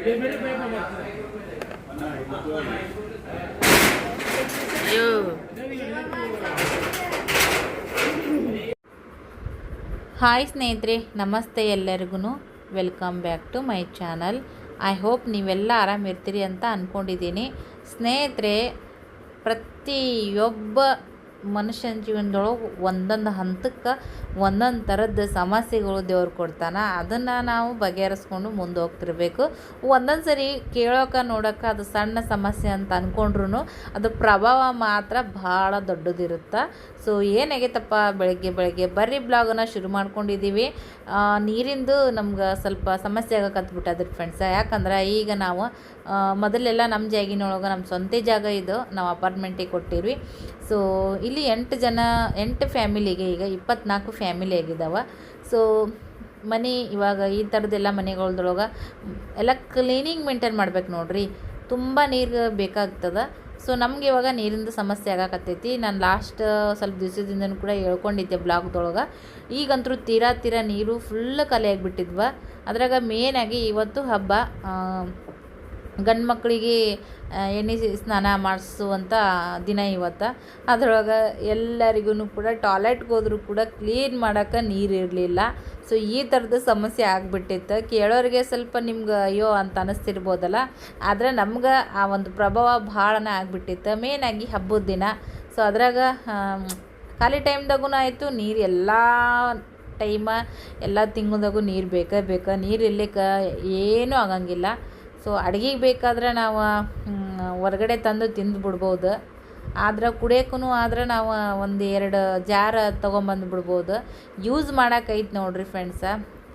Hi ಸ್ನೇಹಿತರೆ, ನಮಸ್ತೆ ಎಲ್ಲರಿಗೂ. Welcome back to my channel. I hope ನೀವೆಲ್ಲ ಆರಾಮಿರ್ತೀರಿ ಅಂತ ಅಂದ್ಕೊಂಡಿದ್ದೀನಿ. ಸ್ನೇಹಿತರೆ, ಪ್ರತಿಯೊಬ್ಬ ಮನುಷ್ಯನ ಜೀವನದೊಳಗೆ ಒಂದೊಂದು ಹಂತಕ್ಕೆ ಒಂದೊಂದು ಥರದ ಸಮಸ್ಯೆಗಳು ದೇವ್ರು ಕೊಡ್ತಾನೆ. ಅದನ್ನು ನಾವು ಬಗೆಹರಿಸ್ಕೊಂಡು ಮುಂದೆ ಹೋಗ್ತಿರ್ಬೇಕು. ಒಂದೊಂದು ಸರಿ ಕೇಳೋಕೆ ನೋಡೋಕೆ ಅದು ಸಣ್ಣ ಸಮಸ್ಯೆ ಅಂತ ಅಂದ್ಕೊಂಡ್ರು ಅದು ಪ್ರಭಾವ ಮಾತ್ರ ಭಾಳ ದೊಡ್ಡದಿರುತ್ತೆ. ಸೊ ಏನಾಗೈತಪ್ಪ, ಬೆಳಗ್ಗೆ ಬರ್ರಿ ಬ್ಲಾಗನ್ನು ಶುರು ಮಾಡ್ಕೊಂಡಿದ್ದೀವಿ. ನೀರಿಂದು ನಮ್ಗೆ ಸ್ವಲ್ಪ ಸಮಸ್ಯೆ ಆಗಕತ್ಬಿಟ್ಟದ್ರಿ ಫ್ರೆಂಡ್ಸ. ಯಾಕಂದ್ರೆ ಈಗ ನಾವು ಮೊದಲೆಲ್ಲ ನಮ್ಮ ಜಾಗಿನೊಳಗೆ ನಮ್ಮ ಸ್ವಂತ ಜಾಗ ಇದು, ನಾವು ಅಪಾರ್ಟ್ಮೆಂಟಿಗೆ ಕೊಟ್ಟಿದ್ವಿ. ಸೊ ಇಲ್ಲಿ 8 ಫ್ಯಾಮಿಲಿಗೆ ಈಗ 24 ಫ್ಯಾಮಿಲಿ ಆಗಿದ್ದಾವೆ. ಸೊ ಮನೆ ಇವಾಗ ಈ ಥರದ್ದೆಲ್ಲ ಮನೆಗಳ್ದೊಳಗೆ ಎಲ್ಲ ಕ್ಲೀನಿಂಗ್ ಮೇಂಟೈನ್ ಮಾಡ್ಬೇಕು ನೋಡ್ರಿ. ತುಂಬ ನೀರು ಬೇಕಾಗ್ತದೆ. ಸೊ ನಮ್ಗೆ ಇವಾಗ ನೀರಿಂದು ಸಮಸ್ಯೆ ಆಗಕತ್ತೈತಿ. ನಾನು ಲಾಸ್ಟ್ ಸ್ವಲ್ಪ ದಿವಸದಿಂದನೂ ಕೂಡ ಹೇಳ್ಕೊಂಡಿದ್ದೆ ಬ್ಲಾಗ್ದೊಳಗೆ. ಈಗಂತೂ ತೀರಾ ನೀರು ಫುಲ್ ಖಾಲಿ ಆಗಿಬಿಟ್ಟಿದ್ವ. ಅದ್ರಾಗ ಮೇನಾಗಿ ಇವತ್ತು ಹಬ್ಬ, ಗಂಡು ಮಕ್ಕಳಿಗೆ ಎಣ್ಣೆ ಸ್ನಾನ ಮಾಡಿಸುವಂಥ ದಿನ ಇವತ್ತು. ಅದರೊಳಗೆ ಎಲ್ಲರಿಗೂ ಕೂಡ ಟಾಯ್ಲೆಟ್ಗೆ ಹೋದ್ರೂ ಕೂಡ ಕ್ಲೀನ್ ಮಾಡೋಕ್ಕೆ ನೀರು ಇರಲಿಲ್ಲ. ಸೊ ಈ ಥರದ ಸಮಸ್ಯೆ ಆಗಿಬಿಟ್ಟಿತ್ತು. ಕೇಳೋರಿಗೆ ಸ್ವಲ್ಪ ನಿಮ್ಗೆ ಅಯ್ಯೋ ಅಂತ ಅನ್ನಿಸ್ತಿರ್ಬೋದಲ್ಲ, ಆದರೆ ನಮ್ಗೆ ಆ ಒಂದು ಪ್ರಭಾವ ಭಾಳನೇ ಆಗಿಬಿಟ್ಟಿತ್ತು. ಮೇನಾಗಿ ಹಬ್ಬದ ದಿನ. ಸೊ ಅದ್ರಾಗ ಖಾಲಿ ಟೈಮ್ದಾಗೂ ಆಯಿತು, ನೀರು ಎಲ್ಲ ಎಲ್ಲ ತಿಂಗಳದಾಗೂ ನೀರು ಬೇಕಾ. ನೀರು ಇರ್ಲಿಕ್ಕೆ ಏನೂ ಆಗಂಗಿಲ್ಲ. ಸೊ ಅಡುಗೆಗೆ ಬೇಕಾದ್ರೆ ನಾವು ಹೊರಗಡೆ ತಂದು ತಿಂದು ಬಿಡ್ಬೋದು. ಆದ್ರೆ ಕುಡಿಯೋಕ್ಕೂ ಆದ್ರೆ ನಾವು 1-2 ಜಾರ್ ತೊಗೊಂಬಂದು ಬಿಡ್ಬೋದು. ಯೂಸ್ ಮಾಡೋಕ್ಕೈತೆ ನೋಡ್ರಿ ಫ್ರೆಂಡ್ಸ.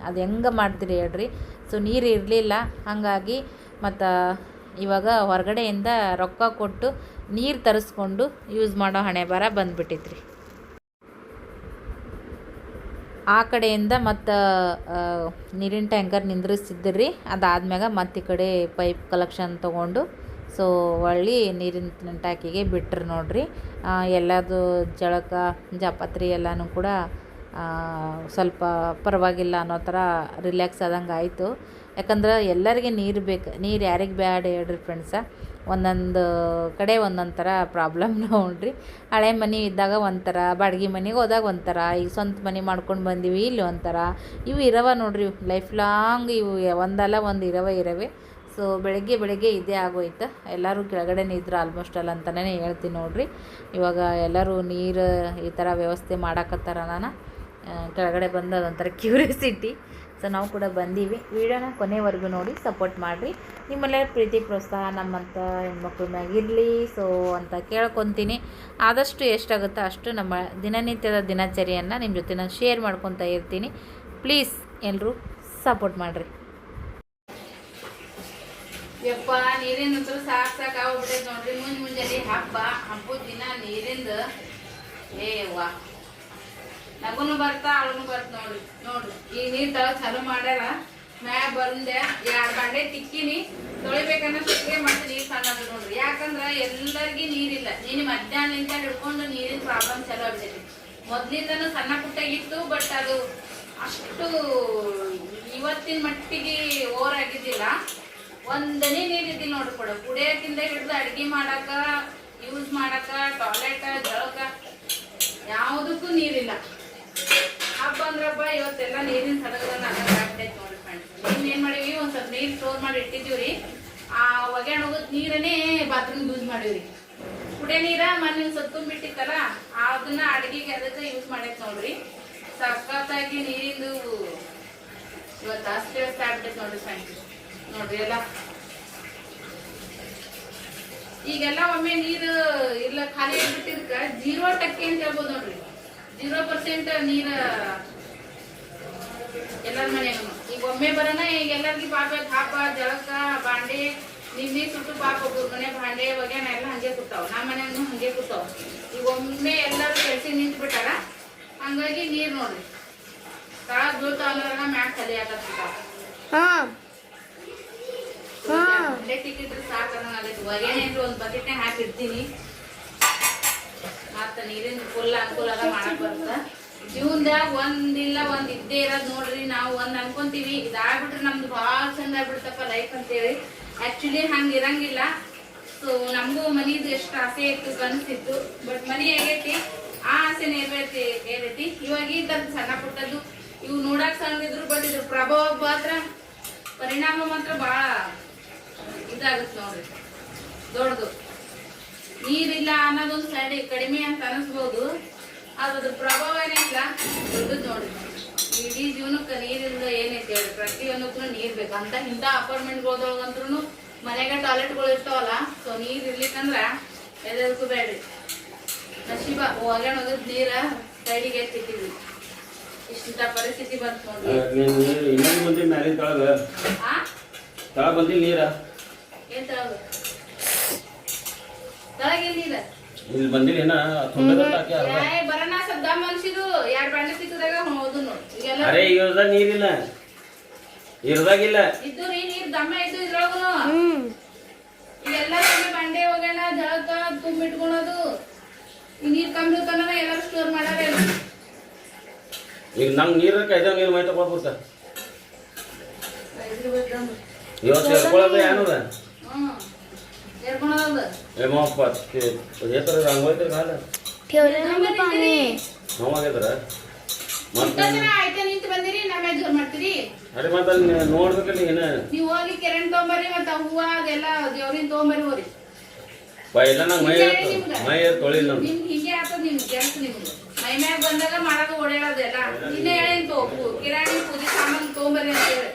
ಅದು ಹೆಂಗೆ ಮಾಡ್ತೀರಿ ಹೇಳ್ರಿ. ಸೊ ನೀರು ಇರಲಿಲ್ಲ, ಹಾಗಾಗಿ ಮತ್ತು ಇವಾಗ ಹೊರಗಡೆಯಿಂದ ರೊಕ್ಕ ಕೊಟ್ಟು ನೀರು ತರಿಸ್ಕೊಂಡು ಯೂಸ್ ಮಾಡೋ ಹಣೆ ಬರ ಬಂದುಬಿಟ್ಟಿದ್ರಿ. ಆ ಕಡೆಯಿಂದ ಮತ್ತು ನೀರಿನ ಟ್ಯಾಂಕರ್ ನಿಂದ್ರಿಸಿದ್ರಿ. ಅದಾದ್ಮ್ಯಾಗ ಮತ್ತು ಈ ಕಡೆ ಪೈಪ್ ಕಲೆಕ್ಷನ್ ತೊಗೊಂಡು ಸೊ ಒಳ್ಳೆ ನೀರಿನ ಟ್ಯಾಂಕಿಗೆ ಬಿಟ್ರು ನೋಡ್ರಿ. ಎಲ್ಲದು ಜಳಕ ಜಾಪತ್ರೆ ಎಲ್ಲನೂ ಕೂಡ ಸ್ವಲ್ಪ ಪರವಾಗಿಲ್ಲ ಅನ್ನೋ ಥರ ರಿಲ್ಯಾಕ್ಸ್ ಆದಂಗೆ ಆಯಿತು. ಯಾಕಂದ್ರೆ ಎಲ್ಲರಿಗೆ ನೀರು ಬೇಕು. ನೀರು ಯಾರಿಗೆ ಬ್ಯಾಡ ಹೇಳ್ರಿ ಫ್ರೆಂಡ್ಸ. ಒಂದೊಂದು ಕಡೆ ಒಂದೊಂದು ಥರ ಪ್ರಾಬ್ಲಮ್ ನೋಡ್ರಿ. ಹಳೆ ಮನೆ ಇದ್ದಾಗ ಒಂಥರ, ಬಾಡಿಗೆ ಮನೆಗೆ ಹೋದಾಗ ಒಂಥರ, ಈಗ ಸ್ವಂತ ಮನೆ ಮಾಡ್ಕೊಂಡು ಬಂದೀವಿ ಇಲ್ಲಿ ಒಂಥರ. ಇವು ಇರವ ನೋಡ್ರಿ, ಲೈಫ್ ಲಾಂಗ್ ಇವು ಒಂದಲ್ಲ ಒಂದು ಇರವೇ. ಸೊ ಬೆಳಗ್ಗೆ ಇದೇ ಆಗೋಯ್ತು. ಎಲ್ಲರೂ ಕೆಳಗಡೆನೇ ಇದ್ರು ಆಲ್ಮೋಸ್ಟ್ ಅಲ್ಲ ಅಂತಲೇ ಹೇಳ್ತೀನಿ ನೋಡ್ರಿ. ಇವಾಗ ಎಲ್ಲರೂ ನೀರು ಈ ಥರ ವ್ಯವಸ್ಥೆ ಮಾಡಾಕತ್ತಾರ. ನಾನು ಕೆಳಗಡೆ ಬಂದು ಅದೊಂಥರ ಕ್ಯೂರಿಯಾಸಿಟಿ. ಸೊ ನಾವು ಕೂಡ ಬಂದೀವಿ. ವಿಡಿಯೋನ ಕೊನೆವರೆಗೂ ನೋಡಿ ಸಪೋರ್ಟ್ ಮಾಡಿರಿ. ನಿಮ್ಮೆಲ್ಲರ ಪ್ರೀತಿ ಪ್ರೋತ್ಸಾಹ ನಮ್ಮಂಥ ಹೆಣ್ಮಕ್ಳ ಮ್ಯಾಗಿರಲಿ ಸೊ ಅಂತ ಕೇಳ್ಕೊತೀನಿ. ಆದಷ್ಟು ಎಷ್ಟಾಗುತ್ತೋ ಅಷ್ಟು ನಮ್ಮ ದಿನನಿತ್ಯದ ದಿನಚರಿಯನ್ನು ನಿಮ್ಮ ಜೊತೆ ನಾನು ಶೇರ್ ಮಾಡ್ಕೊತಾ ಇರ್ತೀನಿ. ಪ್ಲೀಸ್ ಎಲ್ಲರೂ ಸಪೋರ್ಟ್ ಮಾಡಿರಿ. ಯಪ್ಪ, ನೀರಿಂದಂತೂ ಸಾಕು ಆಗ್ಬಿಟ್ಟೈತೆ ನೋಡ್ರಿ. ಮುಂಜಾನೆ ಹಬ್ಬದ ದಿನ ನೀರಿಂದ ವಾ ನಗುನು ಬರ್ತಾ ಅವನು ಬರ್ತ ನೋಡ್ರಿ. ಈಗ ನೀರು ತಳ ಚಾಲು ಮಾಡ್ಯಾರ. ಮ್ಯಾಗ ಬಂದೆ 2 ಬಾಂಡೆ ತಿಕ್ಕಿನಿ. ತೊಳಿಬೇಕನ್ನ ಸುತ್ತಿಗೆ ಮತ್ತೆ ನೀರು ಸಣ್ಣದು ನೋಡ್ರಿ. ಯಾಕಂದ್ರೆ ಎಲ್ಲರಿಗೂ ನೀರಿಲ್ಲ. ನೀನು ಮಧ್ಯಾಹ್ನದಿಂದ ಹಿಡ್ಕೊಂಡು ನೀರಿನ ಪ್ರಾಬ್ಲಮ್ ಚಲೋ ಆಗ್ತೈತಿ. ಮೊದ್ಲಿಂದನೂ ಸಣ್ಣ ಪುಟ್ಟಾಗಿತ್ತು, ಬಟ್ ಅದು ಅಷ್ಟು ಇವತ್ತಿನ ಮಟ್ಟಿಗೆ ಓವರ್ ಆಗಿದ್ದಿಲ್ಲ. ಒಂದನೇ ನೀರಿದ್ದಿಲ್ಲ ನೋಡ್ರಿ. ಕುಡಿಯೋಕ್ಕಿಂತ ಹಿಡಿದು ಅಡುಗೆ ಮಾಡಾಕ, ಯೂಸ್ ಮಾಡಾಕ, ಟಾಯ್ಲೆಟ್, ಜಳಕ ಯಾವುದಕ್ಕೂ ನೀರಿಲ್ಲ. ಹಬ್ಬ ಅಂದ್ರಬ್ಬ ಇವತ್ತೆಲ್ಲ ನೀರಿನ ಸಡಗರ ಆಗ್ತೈತೆ ನೋಡ್ರಿ ಫ್ರೆಂಡ್ಸ್. ಏನ್ ಮಾಡೀವಿ, ಒಂದ್ ಸ್ವಲ್ಪ ನೀರು ಸ್ಟೋರ್ ಮಾಡಿ ಇಟ್ಟಿದ್ದೀವ್ರಿ. ಆ ಒಗ್ಯಾಣ ಹೋಗೋದ್ ನೀರನ್ನೇ ಬಾತ್ರೂಮ್ ಯೂಸ್ ಮಾಡೀವ್ರಿ. ಕುಡಿಯೋ ನೀರ ಮನೆ ಸತ್ತುಂಬಿಟ್ಟಿತ್ತಲ್ಲ, ಅದನ್ನ ಅಡಿಗೆಗೆ ಅದಕ್ಕೆ ಯೂಸ್ ಮಾಡೈತೆ ನೋಡ್ರಿ. ಸಖತ್ತಾಗಿ ನೀರಿಂದು ಇವತ್ತು ಅಷ್ಟೇ ಆಗ್ತೈತೆ ನೋಡ್ರಿ ಫ್ರೆಂಡ್ಸ್. ನೋಡ್ರಿ ಎಲ್ಲ ಈಗೆಲ್ಲ ಒಮ್ಮೆ ನೀರು ಇಲ್ಲ ಖಾಲಿ ಆಗ್ಬಿಟ್ಟಿದ್ಕ 0% ಅಂತ ಹೇಳ್ಬೋದು ನೋಡ್ರಿ. 0% ನೀರು ಎಲ್ಲರ ಮನೆಗೂ. ಈಗ ಒಮ್ಮೆ ಬರೋಣ. ಈಗ ಎಲ್ಲರಿಗೂ ಪಾಪ ಹಬ್ಬ, ಜಳಕ, ಬಾಂಡೆ, ನಿನ್ನೆ ಸುಟ್ಟು ಪಾಪ ಒಬ್ಬರು ಮನೆ ಬಾಂಡೆ ಒಗ್ಯಾನ ಎಲ್ಲ ಹಂಗೆ ಕೂತಾವ. ನಮ್ಮ ಮನೆಗೂ ಹಂಗೆ ಕೂತಾವ. ಈಗ ಒಮ್ಮೆ ಎಲ್ಲರೂ ಕೆಲಸ ನಿಂತು ಬಿಟ್ಟಾರ. ಹಂಗಾಗಿ ನೀರು ನೋಡ್ರಿ ತಳಗ್ ಬೀಳ್ತಾವ, ಮ್ಯಾಕ್ ಖಾಲಿ ಆಗತ್ತಾವ. ಬಾಂಡೆ ತಿಕ್ಕಿದ್ರೆ ಸಾಕಂಗಾಗೈತಿ. ಒಗ್ಯಾನೇನ್ರಿ ಒಂದು ಬಕೆಟ್ನಾಗ ಹಾಕಿರ್ತೀನಿ. ಮತ್ತ ನೀರಿನ ಫುಲ್ ಅನುಕೂಲ ಅದ ಮಾಡಕ್ ಬರುತ್ತ. ಜೀವನದಾಗ ಒಂದಿಲ್ಲ ಒಂದ್ ಇದ್ದೇ ಇರೋದ್ ನೋಡ್ರಿ. ನಾವು ಒಂದ್ ಅನ್ಕೊಂತೀವಿ ಇದಾಗ್ಬಿಟ್ರೆ ನಮ್ದು ಭಾಳ ಚಂದ ಆಗ್ಬಿಡ್ತಪ್ಪ ಲೈಫ್ ಅಂತೇಳಿ. ಆಕ್ಚುಲಿ ಹಂಗ ಇರಂಗಿಲ್ಲ. ಸೊ ನಮಗೂ ಮನಿದು ಎಷ್ಟು ಆಸೆ ಇತ್ತು, ಕನಸಿತ್ತು. ಬಟ್ ಮನಿ ಆಗೈತಿ, ಆ ಆಸೆ ಏರೈತಿ. ಇವಾಗ ಈ ತರದ್ ಸಣ್ಣ ಪುಟ್ಟದ್ದು ಇವು ನೋಡಕ್ ಸಣ್ಣದಿದ್ರು, ಬಟ್ ಇದ್ರ ಪ್ರಭಾವ ಮಾತ್ರ ಪರಿಣಾಮ ಮಾತ್ರ ಭಾಳ ಇದಾಗುತ್ತೆ ನೋಡ್ರಿ, ದೊಡ್ಡದು. ನೀರಿಲ್ಲ ಅನ್ನೋದೊಂದು ಸೈಡ್ ಕಡಿಮೆ ಅಂತ ಅನಿಸ್ಬೋದು, ಅದ್ರ ಪ್ರಭಾವ ಏನಿಲ್ಲ ದೊಡ್ಡದು ನೋಡ್ರಿ. ಇಡೀ ಜೀವನಕ್ಕೆ ನೀರಿಂದ ಏನೈತಿ ಹೇಳ್ರಿ, ಪ್ರತಿಯೊಂದಕ್ಕೂ ನೀರ್ ಬೇಕು. ಅಂತ ಇಂಥ ಅಪಾರ್ಟ್ಮೆಂಟ್ಗಳೊಳಗಂತ್ರು ಮನೆಗೆ ಟಾಯ್ಲೆಟ್ಗಳು ಇರ್ತಾವಲ್ಲ, ಸೊ ನೀರ್ ಇರ್ಲಿಕ್ಕಂದ್ರ ಎದಕ್ಕೂ ಬೇಡ್ರಿ. ನಶೀಬ ಒಗ್ಯಾಣ ಹೋಗದ್ ನೀರ ಸೈಡಿಗೆ ಎತ್ತಿಟ್ಟಿದ್ವಿ, ಇಷ್ಟ ಪರಿಸ್ಥಿತಿ ಬಂತು ನೋಡ್ರಿ. ನೀರ ಏನ್ ತಳಗ ತಳಗಿಲ್ಲ ನೀರ ಇಲ್ಲಿ ಬಂದಿಲ್ಲ ಬರೋಣ ಸದ್ದ ಮನ್ಸಿದು 2 ಬಾಂಡೆ ಸಿಕ್ಕದಾಗ ಹೋದು ನೋಡಿ. ಅರೆ ಇವ್ರದ ನೀರಿಲ್ಲ, ಇರ್ದಾಗಿಲ್ಲ ಇದ್ದು ನೀರ್ ದಮ್ಮ ಇದ್ದು ಇದ್ರೊಳಗು ಇವೆಲ್ಲ ಬಾಂಡೆ ಹೋಗೋಣ ಜಳಕ ತುಂಬಿಟ್ಕೊಳೋದು. ಈ ನೀರ್ ಕಮ್ಮಿ ಇರ್ತಾನ ಎಲ್ಲಾರು ಸ್ಟೋರ್ ಮಾಡಾರ. ಈಗ ನಂಗೆ ನೀರ ಕೈದಾಗ ನೀರು ಮೈ ತಗೊಳ್ಬೋದ ಇವತ್ತು ಎರ್ಕೊಳ್ಳೋದು ಏನದ ನೋಡ್ಬೇಕಲ್ಲಿ ನೀವು ಹೋಗಿ ಕೆರೆನ್ ತಗೊಂಬರ್ರಿ, ಮತ್ತ ಹೂವ ಅದೆಲ್ಲ ದೇವ್ರಿನ ತಗೊಂಬರ್ರಿ ಹೋರಿ. ಎಲ್ಲ ನಂಗೆ ಮೈ ತೊಳಿಲ್ಲ ನಿಮ್ಗೆ ಹೀಗೆ ಆಗ್ತದ. ನಿಮ್ಗೆ ಕೆಲಸ ನಿಮ್ಗೆ ಮೈ ಮ್ಯಾಗ ಬಂದಾಗ ಮಾಡೋದು ಓಡಾಡೋದೆಲ್ಲ ಇನ್ನೇ ಹೇಳಿ ಕಿರಾಣಿ ಪೂಜೆ ಸಾಮಾನು ತಗೊಂಬರ್ರಿ ಅಂತ ಹೇಳಿ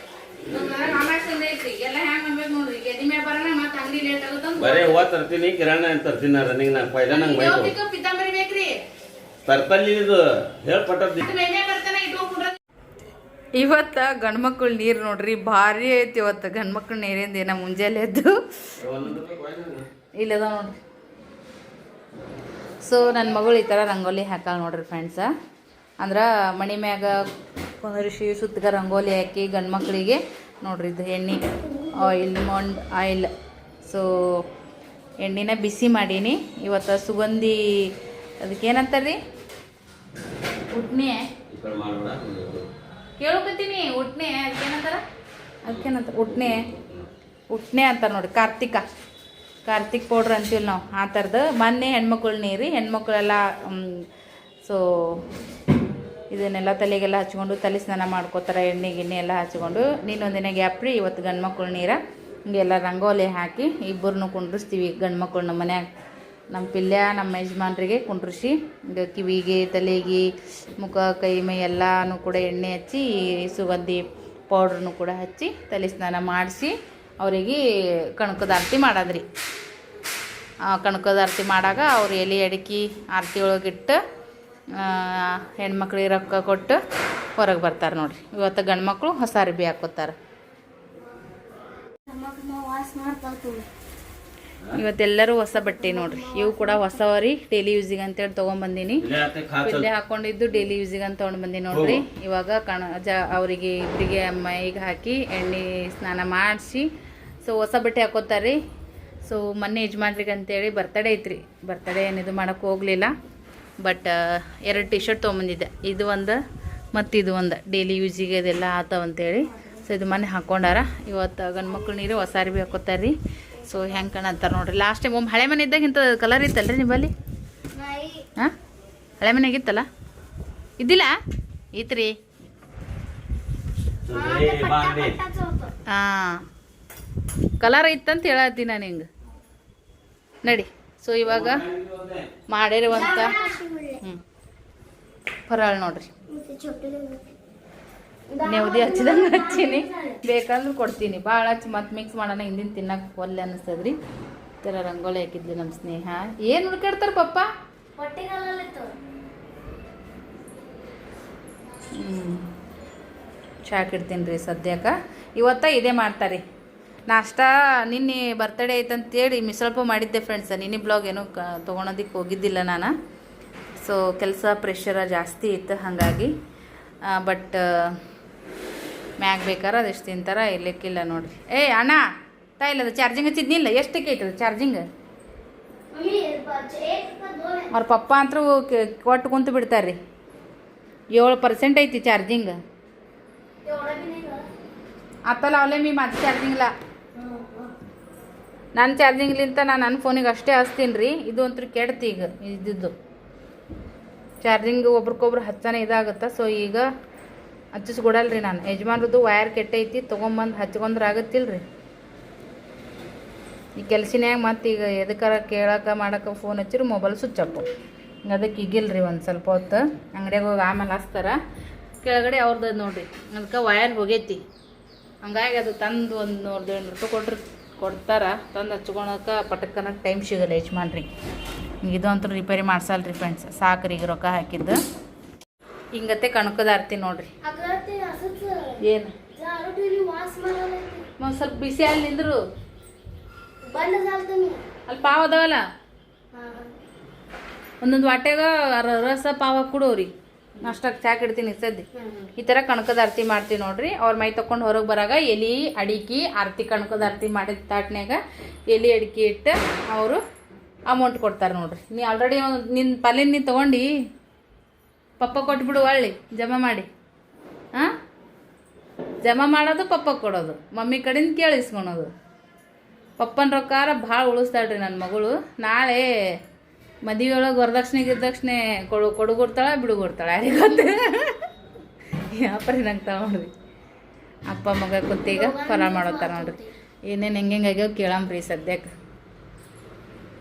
ಎಲ್ಲ ಹೆಂಗ್ ಅನ್ಬೇಕು ನೋಡ್ರಿ. ಗೆದಿ ಮ್ಯಾಗ ಬರೋಣ ಮತ್ತ ಅಂಗಡಿ ಲೇಟ್ ಆಗುತ್ತ. ಬರೇ ಹೂವ ತರ್ತೀನಿ, ಕಿರಾಣಿ ತರ್ತೀನಿ ರನ್ನಿಂಗ್ ನಾ ಪೈಲ ನಂಗೆ ಮೈ ಪಿತಾಂಬರಿ ಬೇಕ್ರಿ ತರ್ತಲ್ಲಿ ಇದು ಹೇಳ್ಪಟ್ಟದ್ದು. ಇವತ್ತ ಗಂಡ್ಮಕ್ಳು ನೀರು ನೋಡ್ರಿ ಭಾರಿ ಐತಿ. ಇವತ್ತು ಗಂಡ್ಮಕ್ಳು ನೀರಿಂದ ಏನ ಮುಂಜಾನೆ ಎದ್ದು ಇಲ್ಲದ ನೋಡ್ರಿ. ಸೊ ನನ್ನ ಮಗಳು ಈ ಥರ ರಂಗೋಲಿ ಹಾಕಾಳ ನೋಡ್ರಿ ಫ್ರೆಂಡ್ಸ. ಅಂದ್ರೆ ಮಣಿ ಮ್ಯಾಗ ಕುಂದರಿಸಿ ಸುತ್ತಗ ರಂಗೋಲಿ ಹಾಕಿ ಗಂಡು ಮಕ್ಕಳಿಗೆ ನೋಡ್ರಿ ಇದು ಎಣ್ಣೆ ಆಯಿಲ್. ಸೊ ಎಣ್ಣೆನ ಬಿಸಿ ಮಾಡೀನಿ ಇವತ್ತು. ಸುಗಂಧಿ ಅದಕ್ಕೇನಂತಾರ್ರಿ, ಉಟ್ನೆ ಕೇಳ್ಕೊತೀನಿ. ಉಟ್ನೆ ಅದಕ್ಕೇನಂತಾರೆ ಉಟ್ನೆ ಅಂತಾರೆ ನೋಡಿ. ಕಾರ್ತಿಕ್ ಪೌಡ್ರ್ ಅಂತೀವಿ ನಾವು, ಆ ಥರದ್ದು. ಮೊನ್ನೆ ಹೆಣ್ಮಕ್ಳು ನೀರು ಹೆಣ್ಮಕ್ಳೆಲ್ಲ ಸೊ ಇದನ್ನೆಲ್ಲ ತಲೆಗೆಲ್ಲ ಹಚ್ಕೊಂಡು ತಲೆ ಸ್ನಾನ ಮಾಡ್ಕೋತಾರೆ, ಎಣ್ಣೆ ಗಿಣ್ಣೆ ಎಲ್ಲ ಹಚ್ಕೊಂಡು. ನೀನೊಂದಿನ ಗ್ಯಾಪ್ರಿ ಇವತ್ತು ಗಂಡು ಮಕ್ಳು ನೀರ ಹಿಂಗೆಲ್ಲ ರಂಗೋಲಿ ಹಾಕಿ ಇಬ್ಬರನ್ನೂ ಕುಂಡ್ರಿಸ್ತೀವಿ. ಗಂಡು ಮಕ್ಕಳು ನಮ್ಮ ಮನ್ಯಾಗ ನಮ್ಮ ಪಿಲ್ಯ ನಮ್ಮ ಯಜಮಾನ್ರಿಗೆ ಕುಂಡ್ರಿಸಿ ಕಿವಿಗೆ ತಲೆಗೆ ಮುಖ ಕೈ ಮೈ ಎಲ್ಲನೂ ಕೂಡ ಎಣ್ಣೆ ಹಚ್ಚಿ ಸುಗಂಧಿ ಪೌಡ್ರನ್ನು ಕೂಡ ಹಚ್ಚಿ ತಲೆ ಸ್ನಾನ ಮಾಡಿಸಿ ಅವರಿಗೆ ಕಣಕದ ಆರತಿ ಮಾಡೋದ್ರಿ. ಕಣಕದ ಆರತಿ ಮಾಡಾಗ ಅವ್ರು ಎಲೆ ಅಡಿಕೆ ಆರತಿ ಒಳಗಿಟ್ಟು ಹೆಣ್ಮಕ್ಳಿಗೆ ರೊಕ್ಕ ಕೊಟ್ಟು ಹೊರಗೆ ಬರ್ತಾರೆ ನೋಡ್ರಿ. ಇವತ್ತು ಗಂಡು ಮಕ್ಕಳು ಹೊಸ ಅರ್ಬಿ ಹಾಕೋತಾರೆ. ಇವತ್ತೆಲ್ಲರೂ ಹೊಸ ಬಟ್ಟೆ ನೋಡ್ರಿ. ಇವು ಕೂಡ ಹೊಸವರಿ, ಡೈಲಿ ಯೂಸಿಗೆ ಅಂತೇಳಿ ತೊಗೊಂಬಂದಿನಿ. ಇಲ್ಲೇ ಹಾಕೊಂಡಿದ್ದು ಡೈಲಿ ಯೂಸಿಗೆ ಅಂತ ತೊಗೊಂಡ್ಬಂದಿನಿ ನೋಡ್ರಿ. ಇವಾಗ ಅವರಿಗೆ ಇಬ್ಬರಿಗೆ ಮೈಗೆ ಹಾಕಿ ಎಣ್ಣೆ ಸ್ನಾನ ಮಾಡಿಸಿ ಸೊ ಹೊಸ ಬಟ್ಟೆ ಹಾಕೋತಾರೆ. ಸೊ ಮೊನ್ನೆ ಯಜಮಾನ್ರಿಗೆ ಅಂತೇಳಿ ಬರ್ತಡೇ ಐತ್ರಿ. ಬರ್ತಡೇ ಏನಿದು ಮಾಡೋಕ್ಕೆ ಹೋಗಲಿಲ್ಲ. ಬಟ್ 2 ಟಿ ಶರ್ಟ್ ತೊಗೊಂಬಂದಿದ್ದೆ. ಇದು ಒಂದು ಮತ್ತು ಇದು ಒಂದು ಡೈಲಿ ಯೂಸಿಗೆ ಇದೆಲ್ಲ ಆತವಂತೇಳಿ. ಸೊ ಇದು ಮೊನ್ನೆ ಹಾಕ್ಕೊಂಡಾರ. ಇವತ್ತು ಗಂಡು ಮಕ್ಳು ನೀರು ಹೊಸ ಅರ್ಬಿ ಹಾಕೋತಾರೆ ರೀ. ಸೊ ಹೆಂಗೆ ಕಾಣಂತಾರೆ ನೋಡ್ರಿ. ಲಾಸ್ಟ್ ಟೈಮ್ ಒಮ್ಮೆ ಹಳೆ ಮನೆ ಇದ್ದಾಗ ಇಂಥ ಕಲರ್ ಇತ್ತಲ್ರಿ ನಿಮ್ಮಲ್ಲಿ? ಹಾಂ, ಹಳೆ ಮನೆಗಿತ್ತಲ್ಲ? ಇದ್ದಿಲ್ಲ ಐತ್ರಿ. ಹಾಂ, ಕಲರ್ ಇತ್ತಂತ ಹೇಳತ್ತೀನಿ ನಾನು ಹಿಂಗೆ ನಡಿ. ಸೊ ಇವಾಗ ಮಾಡಿರುವಂಥ ಫರಾಳ್ ನೋಡ್ರಿ. ನೆವದಿ ಹಚ್ಚಿದಂಗೆ ಹಚ್ಚೀನಿ, ಬೇಕಂದ್ರೆ ಕೊಡ್ತೀನಿ. ಭಾಳ ಹಚ್ಚಿ ಮತ್ತೆ ಮಿಕ್ಸ್ ಮಾಡೋಣ, ಹಿಂದಿನ ತಿನ್ನಕ್ಕೆ ಒಲ್ಲೆ ಅನ್ನಿಸ್ತದ್ರಿ. ಈ ಥರ ರಂಗೋಲಿ ಹಾಕಿದ್ಲಿ ನಮ್ಮ ಸ್ನೇಹ. ಏನು ಹುಡ್ಕಾಡ್ತಾರೆ ಪಪ್ಪ? ಚಾಕಿಡ್ತೀನಿ ರೀ ಸದ್ಯಕ್ಕೆ. ಇವತ್ತ ಇದೇ ಮಾಡ್ತಾರೆ ನಾಷ್ಟ. ನಿನ್ನೆ ಬರ್ತಡೇ ಐತಂತೇಳಿ ಮಿಸಲ್ಪ ಮಾಡಿದ್ದೆ ಫ್ರೆಂಡ್ಸ್. ನಿನ್ನೆ ಬ್ಲಾಗ್ ಏನೋ ತೊಗೊಳೋದಕ್ಕೆ ಹೋಗಿದ್ದಿಲ್ಲ ನಾನು. ಸೊ ಕೆಲಸ ಪ್ರೆಷರ ಜಾಸ್ತಿ ಇತ್ತು, ಹಾಗಾಗಿ. ಬಟ್ ಮ್ಯಾಗ ಬೇಕಾರೆ ಅದೆಷ್ಟು ತಿಂತಾರೆ, ಇರ್ಲಿಕ್ಕಿಲ್ಲ ನೋಡ್ರಿ. ಅಣ್ಣ ತಾಯಿಲ್ಲದ ಚಾರ್ಜಿಂಗ್ ಹಚ್ಚಿದ್ನಿಲ್ಲ, ಎಷ್ಟಕ್ಕೆ ಐತದ ಚಾರ್ಜಿಂಗ್? ಅವ್ರ ಪಪ್ಪ ಅಂತೂ ಕೊಟ್ಟು ಕುಂತು ಬಿಡ್ತಾರೆ ರೀ. 7% ಐತಿ चार्जिंग. एवढा बी नाही का? आता लावले मी माझं ಚಾರ್ಜಿಂಗ್ला. ನನ್ನ ಚಾರ್ಜಿಂಗ್ಲಿಂತ ನಾನು ನನ್ನ ಫೋನಿಗೆ ಅಷ್ಟೇ ಹಚ್ತೀನಿ ರೀ. ಇದು ಅಂತೂ ಕೆಡ್ತಿ ಈಗ ಇದ್ದಿದ್ದು ಚಾರ್ಜಿಂಗ್ ಒಬ್ರಿಗೊಬ್ರು ಹಚ್ಚಾನೆ ಇದಾಗುತ್ತೆ. ಸೊ ಈಗ ಹಚ್ಚಿಸ್ಕೊಡಲ್ಲ ರೀ ನಾನು. ಯಜಮಾನ್ರದ್ದು ವಯರ್ ಕೆಟ್ಟೈತಿ, ತೊಗೊಂಬಂದು ಹಚ್ಕೊಂಡ್ರೆ ಆಗುತ್ತಿಲ್ಲ ರೀ. ಈ ಕೆಲಸಿನ್ಯಾಗ ಮತ್ತು ಈಗ ಎದಕ್ಕಾರ ಕೇಳಕ್ಕೆ ಮಾಡಕ್ಕೆ ಫೋನ್ ಹಚ್ಚಿರಿ ಮೊಬೈಲ್ ಸ್ವಿಚ್ ಆಫ್. ಅದಕ್ಕೆ ಈಗಿಲ್ಲ ರೀ ಒಂದು ಸ್ವಲ್ಪ ಹೊತ್ತು ಅಂಗಡಿಯಾಗ ಹೋಗಿ ಆಮೇಲೆ ಹಚ್ತಾರೆ. ಕೆಳಗಡೆ ಅವ್ರದ್ದು ನೋಡಿರಿ, ಅದಕ್ಕೆ ವಯರ್ ಹೋಗೈತಿ. ಹಂಗಾಗಿ ಅದು ತಂದು ಒಂದು 100-200 ರೂಪಾಯಿ ಕೊಡ್ತಾರೆ. ತಂದು ಹಚ್ಕೊಳಕ್ಕೆ ಪಟಕ್ಕನಕ್ಕೆ ಟೈಮ್ ಸಿಗಲ್ಲ ಯಜಮಾನ್ರಿಗೆ. ಇದು ಅಂತೂ ರಿಪೇರಿ ಮಾಡ್ಸಲ್ಲ ರೀ ಫ್ರೆಂಡ್ಸ್. ಸಾಕ್ರಿ ಈಗ ರೊಕ್ಕ ಹಾಕಿದ್ದು. ಹಿಂಗತ್ತೆ ಕಣಕದ ಆರ್ತಿ ನೋಡ್ರಿ. अगं ते असंच ಏನು झाडू ठेवली वास मारायला येते. ಒಂದು ಸ್ವಲ್ಪ ಬಿಸಿ ಅಲ್ಲಿ ನಿಂದ್ರು. बंद झालं तुम्ही. ಅಲ್ಲಿ ಪಾವ್ ಅದಾವಲ್ಲ, हा. ಒಂದೊಂದು ವಾಟ್ಯಾಗ ರಸ ಪಾವ ಕೊಡೋರಿ. ಅಷ್ಟಾಗಿ ಚಾಕ್ ಇಡ್ತೀನಿ ಸದ್ಯ. ಈ ಥರ ಕಣಕದ ಆರತಿ ಮಾಡ್ತೀವಿ ನೋಡ್ರಿ. ಅವ್ರ ಮೈ ತಕೊಂಡು ಹೊರಗೆ ಬರಾಗ ಎಲೆ ಅಡಿಕೆ ಆರತಿ ಕಣಕದ ಆರತಿ ಮಾಡಿದ ತಾಟ್ನ್ಯಾಗ ಎಲೆ ಅಡಿಕೆ ಇಟ್ಟು ಅವರು ಅಮೌಂಟ್ ಕೊಡ್ತಾರೆ ನೋಡ್ರಿ. ನೀ ಆಲ್ರೆಡಿ ನಿನ್ನ ಪಲ್ಯ ನೀ ತೊಗೊಂಡು ಪಪ್ಪ ಕೊಟ್ಬಿಡು, ಒಳ್ಳೆ ಜಮಾ ಮಾಡಿ. ಹಾಂ, ಜಮಾ ಮಾಡೋದು ಪಪ್ಪ ಕೊಡೋದು, ಮಮ್ಮಿ ಕಡೆಯಿಂದ ಕೇಳಿಸ್ಕೊಳೋದು. ಪಪ್ಪನ ರೊಕ್ಕಾರ ಭಾಳ ಉಳಿಸ್ತಾಳ್ರಿ ನನ್ನ ಮಗಳು. ನಾಳೆ ಮದುವೆ ಒಳಗೆ ವರದಕ್ಷಿಣೆ ಗಿರ್ದಕ್ಷಿಣೆ ಕೊಡುಗೊಡ್ತಾಳೆ ಬಿಡುಗೊಡ್ತಾಳೆ, ಯಾರಿಗೆ ಗೊತ್ತು. ವ್ಯಾಪಾರಿ ನಂಗೆ ನೋಡ್ರಿ. ಅಪ್ಪ ಮಗ ಕುಂತೀಗ ಫಲ ಮಾಡೋತಾರ ನೋಡ್ರಿ. ಏನೇನು ಹೆಂಗೆ ಆಗ್ಯಾವ ಕೇಳಂಬ್ರಿ ಸದ್ಯಕ್ಕೆ.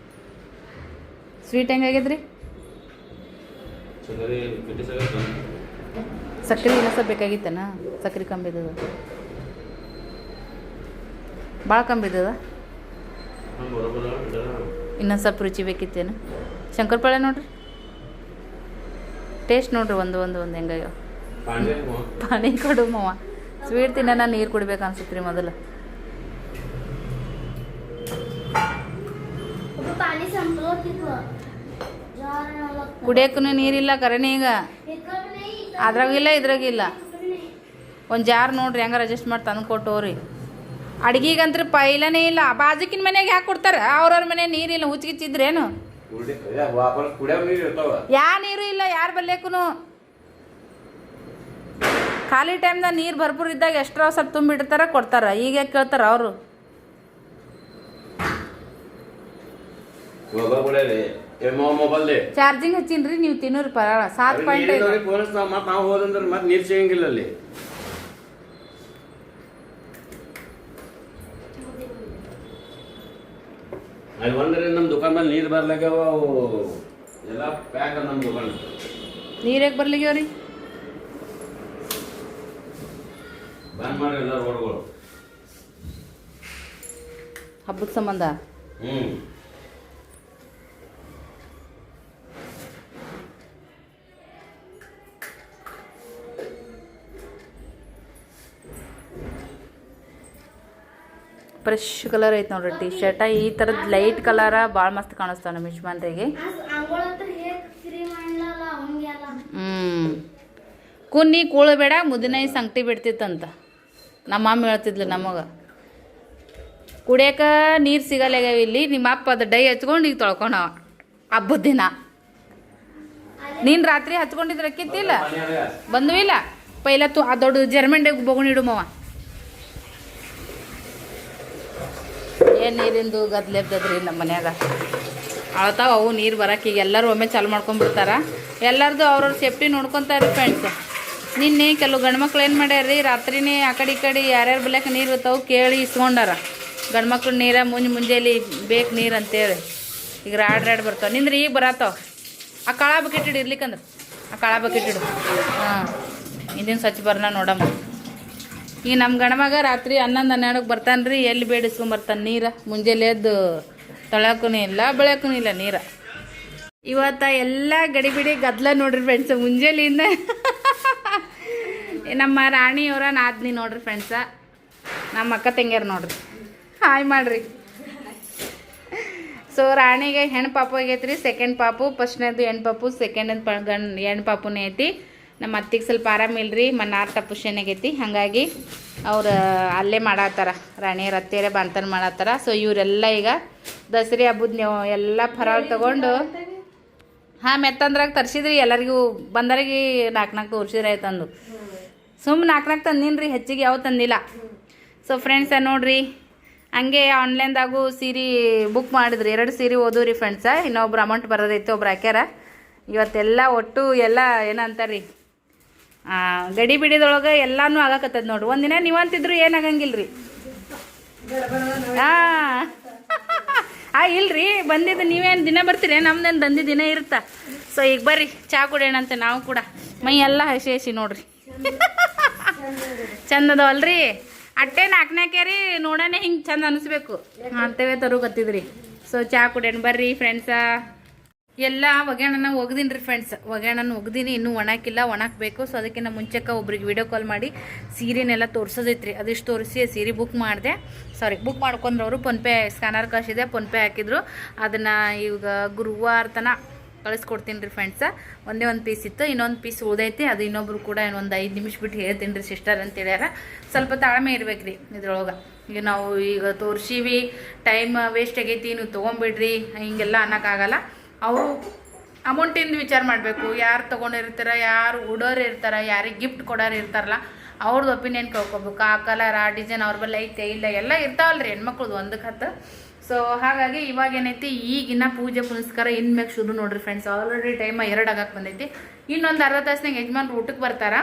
ಸ್ವೀಟ್ ಹೆಂಗಾಗ್ಯದ್ರಿ? ಸಕ್ಕರೆ ಇನ್ನೂ ಬೇಕಾಗಿತ್ತನ? ಸಕ್ಕರೆ ಕಂಬಿದ್ದದ, ಭಾಳ ಕಂಬಿದ್ದದ. ಇನ್ನೊಂದು ಸ್ವಲ್ಪ ರುಚಿ ಬೇಕಿತ್ತೇನು? ಶಂಕರಪಾಳೆ ನೋಡ್ರಿ, ಟೇಸ್ಟ್ ನೋಡ್ರಿ. ಒಂದು ಹೆಂಗಾಗ್ಯಾವ. ಪಾನಿ ಕೊಡು ಮಾವ. ಸ್ವೀಟ್ ತಿನ್ನ ನೀರು ಕುಡಿಬೇಕು ಅನ್ಸುತ್ತೆ ರೀ ಮೊದಲು. पाणी संपलं तिथं. ಕುಡಿಯೋಕ್ಕೂ ನೀರಿಲ್ಲ ಕರೆನೇ ಈಗ. ಅದ್ರಾಗಿಲ್ಲ ಇದ್ರಾಗಿಲ್ಲ. ಒಂದು ಜಾರ್ ನೋಡ್ರಿ ಹೆಂಗಾರ ಅಡ್ಜಸ್ಟ್ ಮಾಡಿ ತಂದು ಕೊಟ್ಟವ್ರಿ. ಅಡ್ಗಿಗಂತ್ರ ಪೈಲನೇ ಇಲ್ಲ. ಬಾಜುಕಿನ ಮನೆಗೆ ಯಾಕೆ ಕೊಡ್ತಾರೆ? ಅವ್ರವ್ರ ಮನೆ ನೀರಿಲ್ಲ, ಹುಚ್ಚಿಗಿಚ್ಚಿದ್ರೇನು? ಯಾ ನೀರು ಇಲ್ಲ ಯಾರು ಬಲ್ಲೇಕು. ಖಾಲಿ ಟೈಮ್ದಾಗ ನೀರು ಭರ್ಪೂರ್ ಇದ್ದಾಗ ಎಷ್ಟರ ಸ್ವಲ್ಪ ತುಂಬಿಡ್ತಾರ ಕೊಡ್ತಾರ. ಈಗ ಕೇಳ್ತಾರ ಅವರು. ಚಾರ್ಜಿಂಗ್ ಹಚ್ಚಿನ್ರಿ, ನೀವು ತಿನ್ನೋರಿ ಪರಳ 7 ಪಾಯಿಂಟ್. ನಾವು ಹೋದಂದ್ರೆ ಮತ್ತೆ ನೀರು ಸಿಗಂಗಿಲ್ಲ ಅಲ್ಲಿ. ಅಲ್ಲಿ ಒಂದ್ರೆ ನಮ್ಮ ದುಕಾನ್ ಮೇಲೆ ನೀರು ಬರ್ಲಾಗ್ಯಾವ. ಅವು ಎಲ್ಲ ಪ್ಯಾಕ್ ನಮ್ಮ ದುಕಾನ್. ನೀರು ಹೇಗೆ ಬರ್ಲಿಗ್ಯಾವ್ರಿ? ಬಂದ್ ಮಾಡ್ರಿ ಎಲ್ಲ ರೋಡ್ಗಳು ಹಬ್ಬದ ಸಂಬಂಧ. ಫ್ರೆಶ್ ಕಲರ್ ಐತೆ ನೋಡ್ರಿ ಟಿ ಶರ್ಟ. ಈ ಥರದ್ದು ಲೈಟ್ ಕಲರ ಭಾಳ ಮಸ್ತ್ ಕಾಣಿಸ್ತಾವ ನಮ್ಮ ಯಜಮಾನ್ರಿಗೆ. ಕುನ್ನಿ ಕೂಳಬೇಡ ಮುದಿನಾಯಿ ಸಂಗಟಿ ಬಿಡ್ತಿತ್ತಂತ ನಮ್ಮ ಮಮ್ಮಿ ಹೇಳ್ತಿದ್ಲು ನಮಗೆ. ಕುಡಿಯೋಕೆ ನೀರು ಸಿಗಲ್ಲಾಗ್ಯಾವ ಇಲ್ಲಿ. ನಿಮ್ಮ ಅಪ್ಪ ಅದು ಡೈ ಹಚ್ಕೊಂಡು ಈಗ ತೊಳ್ಕೊಂಡವ ಹಬ್ಬದ ದಿನ. ನೀನು ರಾತ್ರಿ ಹಚ್ಕೊಂಡಿದ್ರೆ ಅಕ್ಕಿತ್ತಿಲ್ಲ, ಬಂದು ಇಲ್ಲ ಪೈಲ ಆ ದೊಡ್ಡ ಜರ್ಮಂಡೆಗೆ ಬೊಗಣಿಡುಮವ. ಏನು ನೀರಿಂದು ಗದ್ಲೆದ್ದದ್ರಿ ನಮ್ಮ ಮನ್ಯಾಗ. ಅಳ್ತಾವ ಅವು ನೀರು ಬರೋಕೆ. ಈಗ ಎಲ್ಲರೂ ಒಮ್ಮೆ ಚಾಲು ಮಾಡ್ಕೊಂಡ್ಬಿಡ್ತಾರ. ಎಲ್ಲರದು ಅವ್ರವ್ರ ಸೇಫ್ಟಿ ನೋಡ್ಕೊತಾರೆ ಫ್ರೆಂಡ್ಸ್. ನಿನ್ನೆ ಕೆಲವು ಗಂಡು ಮಕ್ಳು ಏನು ಮಾಡ್ಯಾರ್ರಿ, ರಾತ್ರಿನೇ ಆ ಕಡೆ ಈ ಕಡೆ ಯಾರ್ಯಾರು ಬಲ್ಯಾಕ ನೀರು ಬರ್ತಾವೆ ಕೇಳಿ ಇಸ್ಕೊಂಡಾರ. ಗಂಡು ಮಕ್ಳು ನೀರ ಮುಂಜಾನೆ ಬೇಕು ನೀರು ಅಂತೇಳಿ. ಈಗ ರಾಡ್ ಬರ್ತಾವೆ. ನಿಂದ್ರೆ ಈಗ ಬರತ್ತಾವ. ಆ ಕಾಳ ಬಕೆಟ್ ಇಡು ಇರ್ಲಿಕ್ಕಂದ್ರೆ ಆ ಕಾಳ ಬಕೆಟ್ ಇಡು. ಹಾಂ, ಹಿಂದಿನ ಸ್ವಚ್ಛ ಬರ್ನ ನೋಡಮ್ಮ. ಈಗ ನಮ್ಮ ಗಂಡಮಗ ರಾತ್ರಿ 11-12 ಬರ್ತಾನೆ ರೀ. ಎಲ್ಲಿ ಬೇಡಿಸ್ಕೊಂಬರ್ತಾನೆ ನೀರು. ಮುಂಜಾನೆ ಎದ್ದು ತೊಳಕ್ಕೂ ಇಲ್ಲ ಬೆಳಕ್ಕೂ ಇಲ್ಲ ನೀರು. ಇವತ್ತು ಎಲ್ಲ ಗಡಿಬಿಡಿ ಗದ್ದಲ ನೋಡ್ರಿ ಫ್ರೆಂಡ್ಸ್. ಮುಂಜಾನೆಯಿಂದ ನಮ್ಮ ರಾಣಿಯವರ ನಾದ್ನಿ ನೋಡ್ರಿ ಫ್ರೆಂಡ್ಸ. ನಮ್ಮ ಅಕ್ಕ ತಂಗಿಯರು ನೋಡ್ರಿ. ಹಾಯ್ ಮಾಡ್ರಿ. ಸೊ ರಾಣಿಗೆ ಹೆಣ್ಣು ಪಾಪು ಆಗೈತೆ ರೀ. ಸೆಕೆಂಡ್ ಪಾಪು, ಫಸ್ಟ್ನೇದು ಹೆಣ್ಣು ಪಾಪು, ಸೆಕೆಂಡ್ ಹೆಣ್ಣು ಪಾಪುನೇ ಐತಿ. ನಮ್ಮ ಅತ್ತಿಗೆ ಸ್ವಲ್ಪ ಆರಾಮಿಲ್ರಿ, ಮನ್ನಾರ್ ಟಪುಷನ್ ಆಗೈತಿ. ಹಾಗಾಗಿ ಅವ್ರು ಅಲ್ಲೇ ಮಾಡತ್ತಾರ. ರಾಣಿಯರ ಅತ್ತೆಯರೇ ಬಾಂತನ ಮಾಡತ್ತಾರ. ಸೊ ಇವರೆಲ್ಲ ಈಗ ದಸರಿ ಹಬ್ಬದ ಎಲ್ಲ ಫರಾಳ್ ತೊಗೊಂಡು ಹಾಂ ಮೆತ್ತಂದ್ರಾಗ ತರಿಸಿದ್ರಿ ಎಲ್ಲರಿಗೂ ಬಂದರಿಗೆ ನಾಲ್ಕು ತೋರಿಸಿದ್ರೆ ಆಯ್ತಂದು ಸುಮ್ಮನೆ ನಾಲ್ಕು ತಂದೀನಿ ಹೆಚ್ಚಿಗೆ ಯಾವ ತಂದಿಲ್ಲ. ಸೊ ಫ್ರೆಂಡ್ಸ ನೋಡ್ರಿ ಹಂಗೆ ಆನ್ಲೈನ್ದಾಗೂ ಸೀರೆ ಬುಕ್ ಮಾಡಿದ್ರಿ 2 ಸೀರೆ ಓದೂರಿ ಫ್ರೆಂಡ್ಸ. ಇನ್ನೊಬ್ರು ಅಮೌಂಟ್ ಬರೋದೈತೆ ಒಬ್ರು ಹಾಕ್ಯಾರ. ಇವತ್ತೆಲ್ಲ ಒಟ್ಟು ಎಲ್ಲ ಏನಂತಾರೆ ರೀ ಗಡಿ ಬಿಡಿದೊಳಗೆ ಎಲ್ಲನೂ ಆಗಾಕತ್ತದ ನೋಡ್ರಿ. ಒಂದಿನ ನೀವಂತಿದ್ರು ಏನಾಗಂಗಿಲ್ಲ ರೀ. ಇಲ್ರಿ ಬಂದಿದ್ದು ನೀವೇನು ದಿನ ಬರ್ತೀರಿ, ನಮ್ದೇನು ದಂಧಿ ದಿನ ಇರುತ್ತಾ. ಸೊ ಈಗ ಬರ್ರಿ ಚಾ ಕುಡಿಯೋಣಂತೆ ನಾವು ಕೂಡ. ಮೈ ಎಲ್ಲ ಹಸಿ ಹಸಿ ನೋಡ್ರಿ ಚಂದ ಅದಾವಲ್ರಿ. ಅಟ್ಟೆ ನಾಲ್ಕನಾಕ್ಯಾರಿ ನೋಡೋಣ ಹಿಂಗೆ ಚಂದ ಅನಿಸ್ಬೇಕು ಅಂತವೇ ತರೋಕತ್ತಿದ್ರಿ. ಸೊ ಚಾ ಕುಡಿಯೋಣ ಬರ್ರಿ ಫ್ರೆಂಡ್ಸ. ಎಲ್ಲ ಒಗ್ಯಾಣನ ಒಗ್ದೀನಿ ರೀ ಫ್ರೆಂಡ್ಸ್. ಒಗ್ಯಾಣನ ಒಗ್ದೀನಿ, ಇನ್ನೂ ಒಣಾಕಿಲ್ಲ, ಒಣಾಕಬೇಕು. ಸೊ ಅದಕ್ಕಿಂತ ಮುಂಚೆಕ್ಕೆ ಒಬ್ರಿಗೆ ವಿಡಿಯೋ ಕಾಲ್ ಮಾಡಿ ಸೀರೆನೆಲ್ಲ ತೋರಿಸೋದೈತ್ರಿ. ಅದಿಷ್ಟು ತೋರಿಸಿ ಸೀರೆ ಬುಕ್ ಮಾಡಿದೆ. ಬುಕ್ ಮಾಡ್ಕೊಂಡ್ರು ಅವರು. ಫೋನ್ಪೇ ಸ್ಕ್ಯಾನರ್ ಕಳಿಸಿದೆ, ಫೋನ್ಪೇ ಹಾಕಿದ್ರು. ಅದನ್ನು ಈಗ ಗುರುವಾರ ತನಕ ಕಳಿಸ್ಕೊಡ್ತೀನಿ ರೀ ಫ್ರೆಂಡ್ಸ. ಒಂದೇ ಒಂದು ಪೀಸ್ ಇತ್ತು, ಇನ್ನೊಂದು ಪೀಸ್ ಉಳ್ದೈತಿ. ಅದು ಇನ್ನೊಬ್ರು ಕೂಡ ಇನ್ನೊಂದು 5 ನಿಮಿಷ ಬಿಟ್ಟು ಹೇಳ್ತೀನಿ ರೀ ಸಿಸ್ಟರ್ ಅಂತ ಹೇಳ್ಯಾರ. ಸ್ವಲ್ಪ ತಾಳ್ಮೆ ಇರ್ಬೇಕು ರೀ ಇದ್ರೊಳಗೆ. ಈಗ ನಾವು ಈಗ ತೋರಿಸೀವಿ, ಟೈಮ್ ವೇಸ್ಟ್ ಆಗೈತಿ, ನೀವು ತೊಗೊಂಬಿಡ್ರಿ ಹಿಂಗೆಲ್ಲ ಅನ್ನೋಕ್ಕಾಗಲ್ಲ. ಅವರು ಅಮೌಂಟಿಂದ ವಿಚಾರ ಮಾಡಬೇಕು. ಯಾರು ತೊಗೊಂಡಿರ್ತಾರ, ಯಾರು ಉಡೋರು ಇರ್ತಾರೆ, ಯಾರಿಗೆ ಗಿಫ್ಟ್ ಕೊಡೋರು ಇರ್ತಾರಲ್ಲ ಅವ್ರದ್ದು ಒಪಿನಿಯನ್ ಕೇಳ್ಕೊಬೇಕು. ಆ ಕಲರ್ ಆ ಡಿಸೈನ್ ಅವ್ರ ಬಲ್ಲ ಐತೆ ಇಲ್ಲ ಎಲ್ಲ ಇರ್ತಾವಲ್ರಿ ಹೆಣ್ಮಕ್ಳದ್ದು ಒಂದಕ್ಕೆ ಹತ್ತು. ಸೊ ಹಾಗಾಗಿ ಇವಾಗ ಏನೈತಿ ಈಗಿನ ಪೂಜೆ ಪುನಸ್ಕಾರ ಇನ್ಮ್ಯಾಗ ಶುರು ನೋಡ್ರಿ ಫ್ರೆಂಡ್ಸ್. ಆಲ್ರೆಡಿ ಟೈಮ್ 2 ಆಗಕ್ಕೆ ಬಂದೈತಿ. ಇನ್ನೊಂದು ಅರ್ಧ ತಾಸ್ನಾಗ ಯಜಮಾನ್ರು ಊಟಕ್ಕೆ ಬರ್ತಾರ.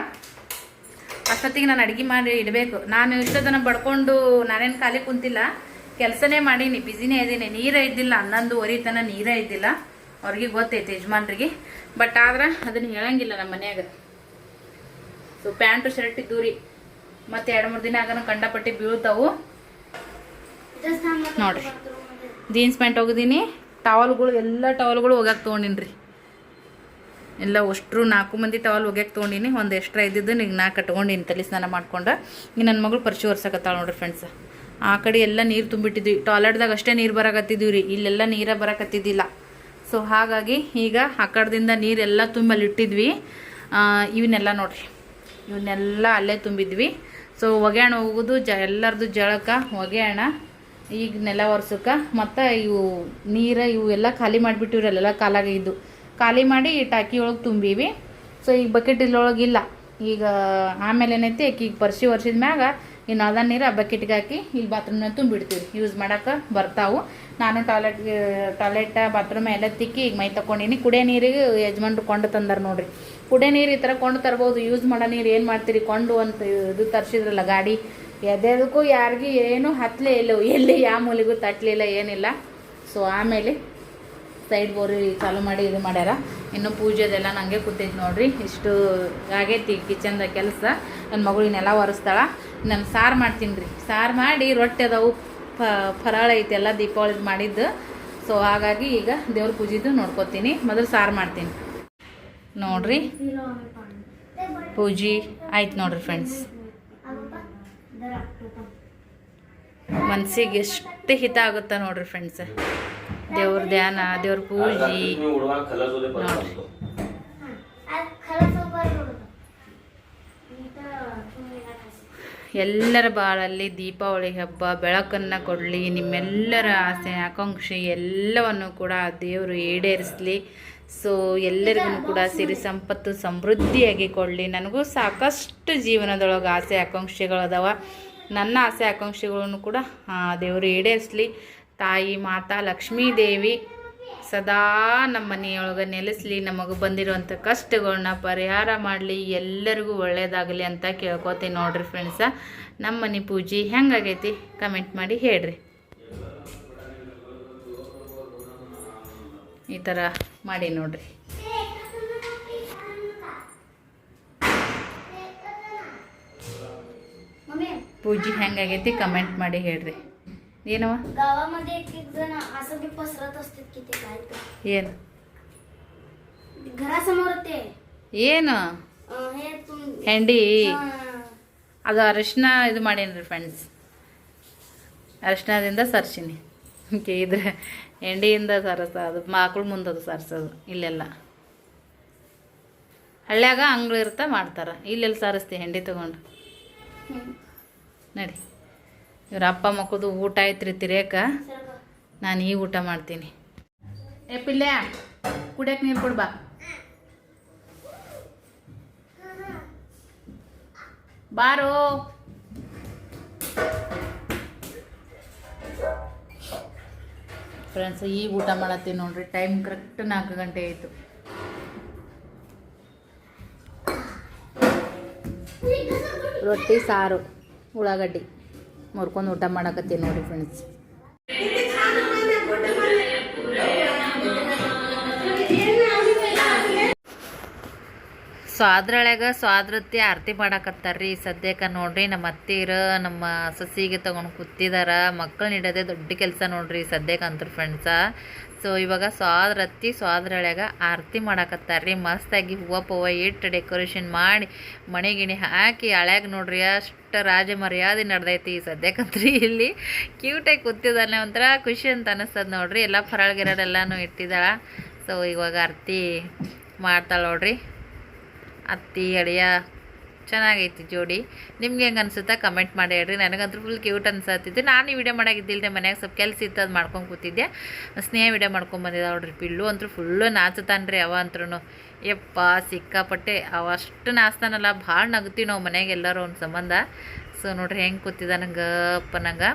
ಅಷ್ಟೊತ್ತಿಗೆ ನಾನು ಅಡುಗೆ ಮಾಡಿ ಇಡಬೇಕು. ನಾನು ಇಷ್ಟೊತ್ತನ ಬಡ್ಕೊಂಡು ನಾನೇನು ಖಾಲಿ ಕುಂತಿಲ್ಲ, ಕೆಲಸನೇ ಮಾಡೀನಿ, ಬ್ಯುಸಿನೇ ಇದ್ದೀನಿ. ನೀರೇ ಇದ್ದಿಲ್ಲ, 11:30 ತನಕ ನೀರೇ ಇದ್ದಿಲ್ಲ. ಅವ್ರಿಗೆ ಗೊತ್ತೈತೆ ಯಜಮಾನ್ರಿಗೆ. ಬಟ್ ಆದ್ರೆ ಅದನ್ನು ಹೇಳಂಗಿಲ್ಲ ನಮ್ಮ ಮನ್ಯಾಗ. ಸೊ ಪ್ಯಾಂಟು ಶರ್ಟ್ ಇದ್ದು ರೀ, ಮತ್ತು 2-3 ದಿನ ಆಗನ ಕಂಡಪಟ್ಟಿ ಬೀಳ್ತಾವು ನೋಡ್ರಿ. ಜೀನ್ಸ್ ಪ್ಯಾಂಟ್ ಹೋಗಿದ್ದೀನಿ. ಟವಲ್ಗಳು ಎಲ್ಲ ಟವಲ್ಗಳು ಹೋಗ್ಯಾಕೆ ತೊಗೊಂಡಿನಿ ರೀ. ಎಲ್ಲ ಅಷ್ಟ್ರು 4 ಮಂದಿ ಟವಲ್ ಹೋಗ್ಯಾಕೆ ತೊಗೊಂಡಿನಿ. ಒಂದು ಎಕ್ಸ್ಟ್ರಾ ಇದ್ದಿದ್ದು ಈಗ 4 ಕಟ್ಕೊಂಡಿನಿ ತಲೆ ಸ್ನಾನ ಮಾಡ್ಕೊಂಡು. ಈಗ ನನ್ನ ಮಗಳು ಪರ್ಚಿ ಒರ್ಸಕತ್ತಾಳ ನೋಡ್ರಿ ಫ್ರೆಂಡ್ಸ್. ಆ ಕಡೆ ಎಲ್ಲ ನೀರು ತುಂಬಿಟ್ಟಿದ್ವಿ. ಟಾಯ್ಲೆಟ್ದಾಗ ಅಷ್ಟೇ ನೀರು ಬರಕತ್ತಿದ್ವಿ ರೀ, ಇಲ್ಲೆಲ್ಲ ನೀರೇ ಬರಕತ್ತಿದ್ದಿಲ್ಲ. ಸೊ ಹಾಗಾಗಿ ಈಗ ಆ ಕಡೆದಿಂದ ನೀರೆಲ್ಲ ತುಂಬಲಿಟ್ಟಿದ್ವಿ. ಇವನ್ನೆಲ್ಲ ನೋಡ್ರಿ, ಇವನ್ನೆಲ್ಲ ಅಲ್ಲೇ ತುಂಬಿದ್ವಿ. ಸೊ ಒಗ್ಯಾಣ ಹೋಗೋದು ಎಲ್ಲರದು ಜಳಕ ಒಗ್ಯಾಣ ಈಗ ನೆಲ ಒರ್ಸಕ್ಕೆ. ಮತ್ತು ಇವು ನೀರು ಇವು ಎಲ್ಲ ಖಾಲಿ ಮಾಡಿಬಿಟ್ಟಿವ್ರಿ. ಅಲ್ಲೆಲ್ಲ ಕಾಲಾಗಿದ್ದು ಖಾಲಿ ಮಾಡಿ ಈ ಟಾಕಿ ಒಳಗೆ ತುಂಬಿವಿ. ಸೊ ಈಗ ಬಕೆಟ್ ಇಲ್ಲೊಳಗಿಲ್ಲ. ಈಗ ಆಮೇಲೆ ಏನೈತಿ ಈಗ ಪರ್ಸಿ ಒರ್ಸಿದ ಮ್ಯಾಗ ಇನ್ನು ಅದ ನೀರು ಆ ಬಕೆಟ್ಗೆ ಹಾಕಿ ಇಲ್ಲಿ ಬಾತ್ರೂಮ್ನ ತುಂಬಿಡ್ತೀವಿ. ಯೂಸ್ ಮಾಡೋಕೆ ಬರ್ತಾವು. ನಾನು ಟಾಯ್ಲೆಟ್ ಬಾತ್ರೂಮ್ ಎಲ್ಲ ತಿಕ್ಕಿ ಈಗ ಮೈ ತಗೊಂಡಿನಿ. ಕುಡಿಯೋ ನೀರಿಗೆ ಯಜಮಾನ್ರು ಕೊಂಡು ತಂದಾರ ನೋಡ್ರಿ. ಕುಡಿಯೋ ನೀರು ಈ ಥರ ಕೊಂಡು ತರ್ಬೋದು. ಯೂಸ್ ಮಾಡೋ ನೀರು ಏನು ಮಾಡ್ತೀರಿ, ಕೊಂಡು ಅಂತ ಇದು ತರಿಸಿದ್ರಲ್ಲ ಗಾಡಿ, ಎದೆದಕ್ಕೂ ಯಾರಿಗೂ ಏನೂ ಹತ್ತಲೇ ಇಲ್ಲ, ಎಲ್ಲಿ ಯಾವ ಮೂಲಿಗೂ ತಟ್ಟಲಿಲ್ಲ, ಏನಿಲ್ಲ. ಸೊ ಆಮೇಲೆ ಸೈಡ್ ಬೋರಿ ಚಾಲು ಮಾಡಿ ಇದು ಮಾಡ್ಯಾರ. ಇನ್ನು ಪೂಜೆದೆಲ್ಲ ನನಗೆ ಕೂತೈತಿ ನೋಡ್ರಿ. ಇಷ್ಟು ಆಗೈತಿ ಕಿಚನ್ದ ಕೆಲಸ. ನನ್ನ ಮಗಳಿನೆಲ್ಲ ಒರೆಸ್ತಾಳ. ನಾನು ಸಾರು ಮಾಡ್ತೀನಿ ರೀ. ಸಾರು ಮಾಡಿ ರೊಟ್ಟಿ ಅದಾವು, ಫರಾಳ ಐತಿ ಎಲ್ಲ ದೀಪಾವಳಿದು ಮಾಡಿದ್ದು. ಸೊ ಹಾಗಾಗಿ ಈಗ ದೇವ್ರ ಪೂಜೆದು ನೋಡ್ಕೊತೀನಿ. ಮೊದಲು ಸಾರು ಮಾಡ್ತೀನಿ ನೋಡ್ರಿ. ಪೂಜೆ ಆಯ್ತು ನೋಡ್ರಿ ಫ್ರೆಂಡ್ಸ್. ಮನ್ಸಿಗೆ ಎಷ್ಟು ಹಿತ ಆಗುತ್ತಾ ನೋಡ್ರಿ ಫ್ರೆಂಡ್ಸ್. ದೇವ್ರ ಧ್ಯಾನ, ದೇವ್ರ ಪೂಜೆ ನೋಡ್ರಿ. ಎಲ್ಲರ ಬಾಳಲ್ಲಿ ದೀಪಾವಳಿ ಹಬ್ಬ ಬೆಳಕನ್ನು ಕೊಡಲಿ. ನಿಮ್ಮೆಲ್ಲರ ಆಸೆ ಆಕಾಂಕ್ಷೆ ಎಲ್ಲವನ್ನು ಕೂಡ ದೇವರು ಈಡೇರಿಸಲಿ. ಸೊ ಎಲ್ಲರಿಗೂ ಕೂಡ ಸಿರಿ ಸಂಪತ್ತು ಸಮೃದ್ಧಿಯಾಗಿ ಕೊಡಲಿ. ನನಗೂ ಸಾಕಷ್ಟು ಜೀವನದೊಳಗೆ ಆಸೆ ಆಕಾಂಕ್ಷೆಗಳದಾವ. ನನ್ನ ಆಸೆ ಆಕಾಂಕ್ಷೆಗಳನ್ನು ಕೂಡ ದೇವರು ಈಡೇರಿಸಲಿ. ತಾಯಿ ಮಾತಾ ಲಕ್ಷ್ಮೀ ದೇವಿ ಸದಾ ನಮ್ಮ ಮನೆಯೊಳಗೆ ನೆಲೆಸಲಿ. ನಮಗೆ ಬಂದಿರುವಂಥ ಕಷ್ಟಗಳನ್ನ ಪರಿಹಾರ ಮಾಡಲಿ. ಎಲ್ಲರಿಗೂ ಒಳ್ಳೆಯದಾಗಲಿ ಅಂತ ಕೇಳ್ಕೊತೀನಿ ನೋಡ್ರಿ ಫ್ರೆಂಡ್ಸ. ನಮ್ಮ ಮನೆ ಪೂಜೆ ಹೆಂಗಾಗೈತಿ ಕಮೆಂಟ್ ಮಾಡಿ ಹೇಳ್ರಿ. ಈ ಥರ ಮಾಡಿ ನೋಡ್ರಿ. ಪೂಜೆ ಹೆಂಗಾಗೈತಿ ಕಮೆಂಟ್ ಮಾಡಿ ಹೇಳ್ರಿ. ಏನವ गावामध्ये एक जण असं बी पसरत असतात की ते काय ಏನು घरासमोर ते ಏನು हे ಹೆಂಡಿ ಅದು ಅರಿಶಿನ ಇದು ಮಾಡೀನಿ ಫ್ರೆಂಡ್ಸ್. ಅರಿಶಿನದಿಂದ ಸರ್ಸಿನಿ. ಓಕೆ ಇದ್ರೆ ಹೆಂಡಿಯಿಂದ ಸರಸ ಅದು ಮಕ್ಳು ಮುಂದೆ ಅದು ಸರ್ಸೋದು. ಇಲ್ಲೆಲ್ಲ ಹಳ್ಳ್ಯಾಗ ಅಂಗ್ಳು ಇರ್ತಾ ಮಾಡ್ತಾರೆ. ಇಲ್ಲೆಲ್ಲಿ ಸಾರಿಸ್ತಿ ಹೆಂಡಿ ತೊಗೊಂಡು ನಡಿ. ಇವ್ರ ಅಪ್ಪ ಮಕ್ಕಳದು ಊಟ ಆಯ್ತು ರೀ ತಿರ್ಯಾಕ. ನಾನು ಈಗ ಊಟ ಮಾಡ್ತೀನಿ. ಏ ಪಿಲ್ಯ ಕುಡಿಯಕ್ಕೆ ನೀರು ಕೊಡು ಬಾ. ಬಾರೋ. ಫ್ರೆಂಡ್ಸ್ ಈಗ ಊಟ ಮಾಡತ್ತೀವಿ ನೋಡ್ರಿ. ಟೈಮ್ ಕರೆಕ್ಟ್ 4 ಗಂಟೆ ಆಯಿತು. ರೊಟ್ಟಿ ಸಾರು ಉಳ್ಳಾಗಡ್ಡಿ ಮುರ್ಕೊಂಡು ಊಟ ಮಾಡಕತ್ತೀವಿ ನೋಡಿರಿ ಫ್ರೆಂಡ್ಸ್. ಸ್ವಾದ್ರೊಳಗೆ ಸ್ವಾದ್ರತ್ತಿ ಆರತಿ ಮಾಡಾಕತ್ತಾರ್ರಿ ಸದ್ಯಕ್ಕೆ ನೋಡ್ರಿ. ನಮ್ಮ ಅತ್ತೀರು ನಮ್ಮ ಸೊಸಿಗೆ ತೊಗೊಂಡು ಕೂತಿದಾರ. ಮಕ್ಕಳನ್ನ ಇಡೋದೇ ದೊಡ್ಡ ಕೆಲಸ ನೋಡ್ರಿ ಸದ್ಯಕ್ಕೆ ಅಂತಾರೆ ಫ್ರೆಂಡ್ಸ. ಸೊ ಇವಾಗ ಸ್ವಾದ್ರತ್ತಿ ಸ್ವಾದ್ರೊಳಗೆ ಆರತಿ ಮಾಡಾಕತ್ತಾರ್ರಿ. ಮಸ್ತಾಗಿ ಹೂವು ಪೂವ ಇಟ್ಟು ಡೆಕೋರೇಷನ್ ಮಾಡಿ ಮಣಿ ಗಿಣಿ ಹಾಕಿ ಹಳ್ಯಾಗ ನೋಡ್ರಿ ಅಷ್ಟು ರಾಜ ಮರ್ಯಾದೆ ನಡೆದೈತಿ ಸದ್ಯಕ್ಕಂತ್ರಿ. ಇಲ್ಲಿ ಕ್ಯೂಟಾಗಿ ಕೂತಿದ್ದಾನೆ, ಒಂಥರ ಖುಷಿ ಅಂತ ಅನ್ನಿಸ್ತದೆ ನೋಡ್ರಿ. ಎಲ್ಲ ಫರಾಳ್ಗಿರೋದೆಲ್ಲನೂ ಇಟ್ಟಿದ್ದಾಳ. ಸೊ ಇವಾಗ ಆರತಿ ಮಾಡ್ತಾಳೆ ನೋಡ್ರಿ ಅತ್ತಿ ಅಳಿಯ. ಚೆನ್ನಾಗೈತಿ ಜೋಡಿ. ನಿಮ್ಗೆ ಹೆಂಗೆ ಅನ್ಸುತ್ತಾ ಕಮೆಂಟ್ ಮಾಡಿ ಹೇಳ್ರಿ. ನನಗಂತೂ ಫುಲ್ ಕ್ಯೂಟ್ ಅನ್ಸತ್ತಿತ್ತು. ನಾನು ಈ ವಿಡಿಯೋ ಮಾಡೋಕ್ಕಿದ್ದಿಲ್ಲದೆ ಮನ್ಯಾಗ ಸ್ವಲ್ಪ ಕೆಲಸ ಇತ್ತು, ಅದು ಮಾಡ್ಕೊಂಡು ಕೂತಿದ್ದೆ. ಸ್ನೇಹ ವಿಡಿಯೋ ಮಾಡ್ಕೊಂಡು ಬಂದಿದ್ದ ನೋಡ್ರಿ. ಪಿಲ್ಲು ಅಂತೂ ಫುಲ್ಲು ನಾಚತಾನ್ರಿ ಅವ ಅಂತ್ರೂ. ಯಪ್ಪ ಸಿಕ್ಕಾಪಟ್ಟೆ ಅವ ಅಷ್ಟು ನಾಚ್ತಾನಲ್ಲ, ಭಾಳ ನಗ್ತೀವಿ ನಾವು ಮನ್ಯಾಗ ಎಲ್ಲರೂ ಅವ್ನ ಸಂಬಂಧ. ಸೊ ನೋಡ್ರಿ ಹೆಂಗೆ ಕೂತಿದ್ದ ನಂಗೆ ನಂಗೆ.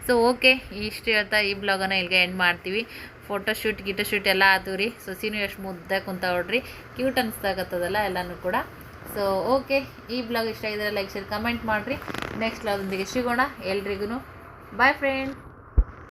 ಸೊ ಓಕೆ, ಇಷ್ಟು ಹೇಳ್ತಾ ಈ ಬ್ಲಾಗನ್ನು ಇಲ್ಲಿಗೆ ಎಂಡ್ ಮಾಡ್ತೀವಿ. ಫೋಟೋಶೂಟ್ ಗಿಟೋಶೂಟ್ ಎಲ್ಲ ಆತು ರೀ. ಸೊಸಿನೂ ಎಷ್ಟು ಮುದ್ದಾಗ ಕುಂತ ನೋಡ್ರಿ, ಕ್ಯೂಟ್ ಅನಿಸ್ದಾಗತ್ತದಲ್ಲ ಎಲ್ಲನೂ ಕೂಡ. ಸೊ ಓಕೆ, ಈ ಬ್ಲಾಗ್ ಇಷ್ಟ ಆಗಿದ್ರೆ ಲೈಕ್ ಶೇರ್ ಕಮೆಂಟ್ ಮಾಡಿರಿ. ನೆಕ್ಸ್ಟ್ ಬ್ಲಾಗ್ದೊಂದಿಗೆ ಸಿಗೋಣ. ಎಲ್ರಿಗೂ ಬಾಯ್ ಫ್ರೆಂಡ್.